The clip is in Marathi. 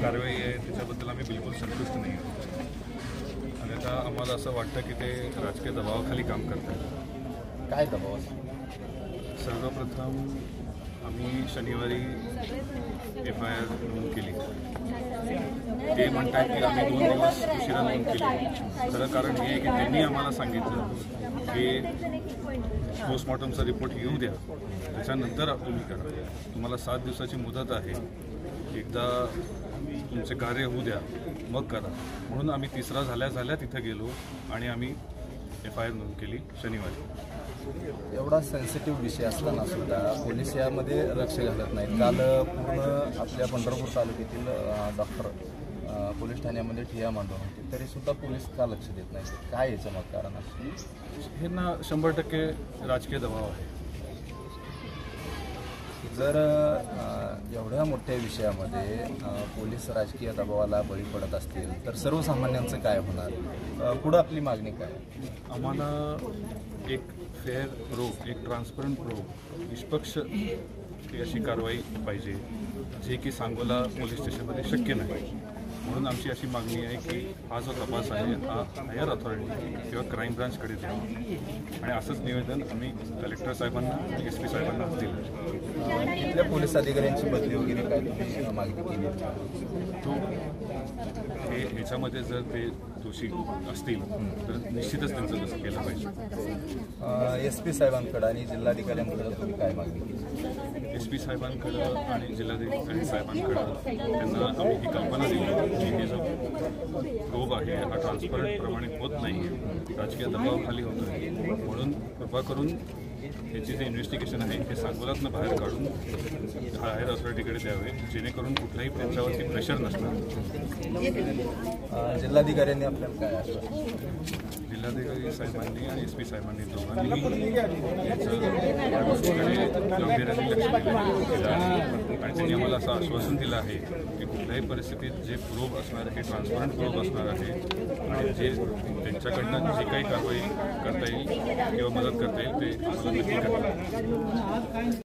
कारवाई आहे त्याच्याबद्दल आम्ही बिलकुल संतुष्ट नाही आहोत आणि आता आम्हाला असं वाटतं की ते राजकीय दबावाखाली काम करतात। काय दबाव? सर्वप्रथम आम्ही शनिवारी FIR नोंद केली। ते म्हणतात की आम्ही 2 दिवस उशिरा नोंद केली। खरं कारण हे आहे की त्यांनी आम्हाला सांगितलं की पोस्टमॉर्टमचा रिपोर्ट येऊ द्या, त्याच्यानंतर तुम्ही करा, तुम्हाला 7 दिवसाची मुदत आहे, एकदा तुमचे कार्य होऊ द्या मग करा। म्हणून आम्ही तिसरा झाल्या तिथे गेलो आणि आम्ही FIR नोंद केली शनिवारी। एवढा सेन्सिटिव्ह विषय असताना सुद्धा पोलीस यामध्ये लक्ष घालत नाहीत। काल पूर्ण आपल्या पंढरपूर तालुक्यातील डॉक्टर पोलीस ठाण्यामध्ये ठिय्या मांडून होते, तरी सुद्धा पोलीस का लक्ष देत नाही? काय याचं मग कारण आहे? हे ना 100% राजकीय दबाव आहे। जर एवढ्या मोठ्या विषयामध्ये पोलीस राजकीय दबावाला बळी पडत असतील तर सर्वसामान्यांचं काय होणार? पुढं आपली मागणी काय? आम्हाला एक फेअर प्रोब, एक ट्रान्सपरंट प्रोब, निष्पक्ष अशी कारवाई पाहिजे, जे की सांगोला पोलीस स्टेशनमध्ये शक्य नाही। म्हणून आमची अशी मागणी आहे की हा जो तपास आहे हा हायर अथॉरिटी किंवा क्राईम ब्रांचकडे द्यावा आणि असंच निवेदन आम्ही कलेक्टर साहेबांना आणि SP साहेबांना दिलं। इथल्या पोलीस अधिकाऱ्यांची बदली वगैरे काय तुम्ही मागणी केली? तो ह्याच्यामध्ये जर ते दोषी असतील तर निश्चितच त्यांचं तसं केलं पाहिजे। SP साहेबांकडे आणि जिल्हाधिकाऱ्यांकडे तुम्ही काय मागणी केली? SP साहेबांकडं आणि जिल्हाधिकारी साहेबांकडं त्यांना आम्ही ही कल्पना दिली की हे जो प्रोब आहे हा ट्रान्सपरंट प्रमाणे होत नाही आहे, राजकीय दबावाखाली होतो आहे, म्हणून कृपा करून याची जे इन्व्हेस्टिगेशन आहे ते सांगोलातनं बाहेर काढून हायर अथॉरिटीकडे द्यावे, जेणेकरून कुठलाही त्यांच्यावरती प्रेशर नसणार। जिल्हाधिकाऱ्यांनी आपल्याला काय आश्वासन? जिल्हाधिकारी साहेबांनी आणि SP साहेबांनी दोघांनी या गोष्टीकडे गांभीर्याने लक्ष दिलं आहे आणि त्यांनी आम्हाला असं आश्वासन दिलं आहे की कुठल्याही परिस्थितीत जे प्रोब असणार आहे हे ट्रान्सपरंट प्रोब असणार आहे आणि जे त्यांच्याकडनं जी काही कारवाई करता येईल किंवा मदत करता येईल ते आम्हाला नक्की करतात।